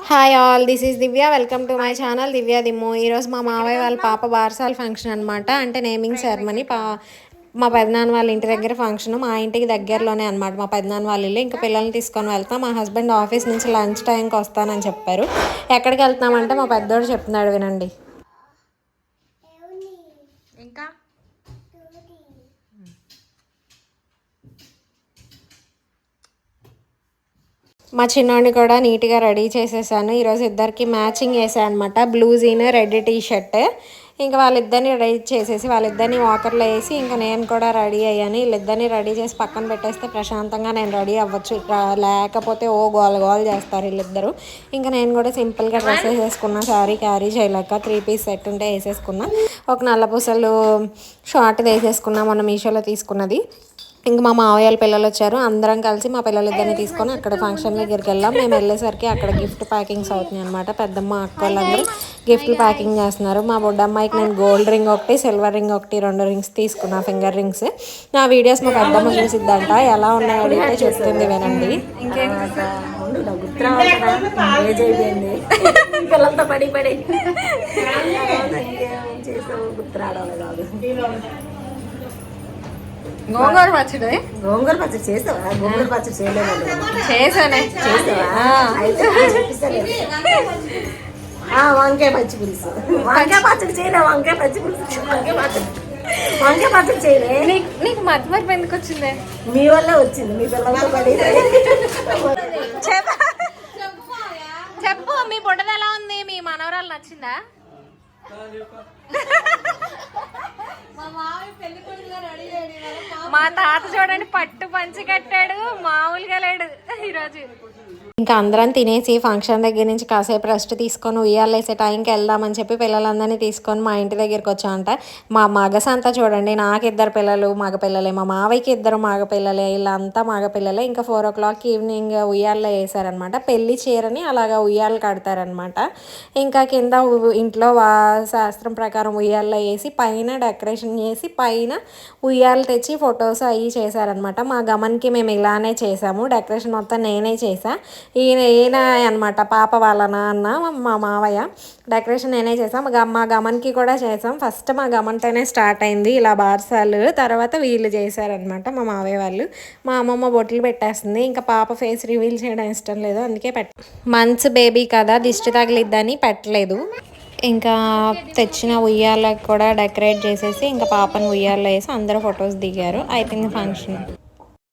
Hi all, this is Divya. Welcome to my channel Divya Dimmu. ఈరోజు మా మావయ్య వాళ్ళ పాప బార్సాల్ ఫంక్షన్ అనమాట. అంటే నేమింగ్ సెరమనీ. మా పెదనాన్న వాళ్ళ ఇంటి దగ్గర ఫంక్షన్. మా ఇంటికి దగ్గరలోనే అనమాట మా పెదనాన్న వాళ్ళ ఇల్లు. ఇంకా పిల్లల్ని తీసుకొని వెళ్తాం. మా హస్బెండ్ ఆఫీస్ నుంచి లంచ్ టైంకి వస్తానని చెప్పారు. ఎక్కడికి వెళ్తామంటే మా పెద్దోడు చెప్తున్నాడు, వినండి. ఇంకా మా చిన్నోడిని కూడా నీట్గా రెడీ చేసేసాను. ఈరోజు ఇద్దరికి మ్యాచింగ్ వేసాను అనమాట. Blue jean, red T shirt. ఇంకా వాళ్ళిద్దరిని రెడీ చేసేసి వాళ్ళిద్దరిని వాకర్లో వేసి ఇంకా నేను కూడా రెడీ అయ్యాను. వీళ్ళిద్దరిని రెడీ చేసి పక్కన పెట్టేస్తే ప్రశాంతంగా నేను రెడీ అవ్వచ్చు. లేకపోతే ఓ గోల గోల చేస్తారు వీళ్ళిద్దరు. ఇంకా నేను కూడా సింపుల్గా డ్రెస్ వేసేసుకున్నా. శారీ క్యారీ చేయలేక 3 పీస్ సెట్ ఉంటే వేసేసుకున్నా. ఒక నల్లపూసలు షార్ట్ వేసేసుకున్నా, మొన్న మీషోలో తీసుకున్నది. ఇంక మా మావయ్య పిల్లలు వచ్చారు. అందరం కలిసి మా పిల్లలిద్దరిని తీసుకొని అక్కడ ఫంక్షన్ దగ్గరికి వెళ్ళాం. మేము వెళ్ళేసరికి అక్కడ గిఫ్ట్ ప్యాకింగ్స్ అవుతున్నాయి అనమాట. పెద్దమ్మ అక్క వాళ్ళందరూ గిఫ్ట్లు ప్యాకింగ్ చేస్తున్నారు. మా బుడ్డమ్మాయికి నేను గోల్డ్ రింగ్ ఒకటి, సిల్వర్ రింగ్ ఒకటి, 2 రింగ్స్ తీసుకున్నా, ఫింగర్ రింగ్స్. నా వీడియోస్ మా పెద్దమ్మ చూసిద్దంట. ఎలా ఉన్నాయో అడిగితే చెప్తుంది, వినండి. గోంగూర పచ్చడి చేసావా? గోంగూర పచ్చడి చేసానే. వంకాయ పచ్చి పులుసు. వంకాయ పచ్చడి చేయలే. వంకాయ పచ్చి పులుసు, వంకాయ పచ్చడి చేయలే. నీకు మధ్య మరపు ఎందుకు వచ్చింది? మీ వల్ల వచ్చింది. మీ పిల్లలతో పడి. చెప్పు, మీ బుడ్డది ఎలా ఉంది? మీ మనవరాలు నచ్చిందా? మా తాత చూడండి, పట్టు పంచి కట్టాడు, మామూలుగా లేడు ఈరోజు. ఇంకా అందరం తినేసి ఫంక్షన్ దగ్గర నుంచి కాసేపు రెస్ట్ తీసుకొని ఉయ్యాలేసే టైంకి వెళ్దామని చెప్పి పిల్లలందరినీ తీసుకొని మా ఇంటి దగ్గరికి వచ్చామంట. మా మగసంతా చూడండి, నాకు 2 పిల్లలు మగపిల్లలే, మా మావయ్యకి 2 మగపిల్లలే, వీళ్ళంతా మగపిల్లలే. ఇంకా 4 o'clock ఈవినింగ్ ఉయ్యాల్లో వేసారనమాట. పెళ్లి చీరని అలాగా ఉయ్యాలు కడతారనమాట. ఇంకా కింద ఇంట్లో శాస్త్రం ప్రకారం ఉయ్యాల్లో వేసి పైన డెకరేషన్ చేసి పైన ఉయ్యాలు తెచ్చి ఫొటోస్ అవి చేశారనమాట. మా గమన్కి మేము ఇలానే చేసాము. డెకరేషన్ మొత్తం నేనే చేసా. ఈయన అనమాట పాప వాళ్ళ నాన్న, మా మావయ్య. డెకరేషన్ నేనే చేసాం. మా గమన్కి కూడా చేసాం. ఫస్ట్ మా గమన్తోనే స్టార్ట్ అయింది ఇలా బార్సాలు. తర్వాత వీళ్ళు చేశారనమాట, మా మావయ్య వాళ్ళు. మా అమ్మమ్మ బొట్లు పెట్టేస్తుంది. ఇంకా పాప ఫేస్ రివీల్ చేయడం ఇష్టం లేదు, అందుకే మంత్స్ బేబీ కదా, దిష్టి తగిలిద్దని పెట్టలేదు. ఇంకా తెచ్చిన ఉయ్యాలకు కూడా డెకరేట్ చేసేసి ఇంకా పాపను ఉయ్యాల్లో వేసి అందరూ ఫొటోస్ దిగారు. అయిపోయింది ఫంక్షన్.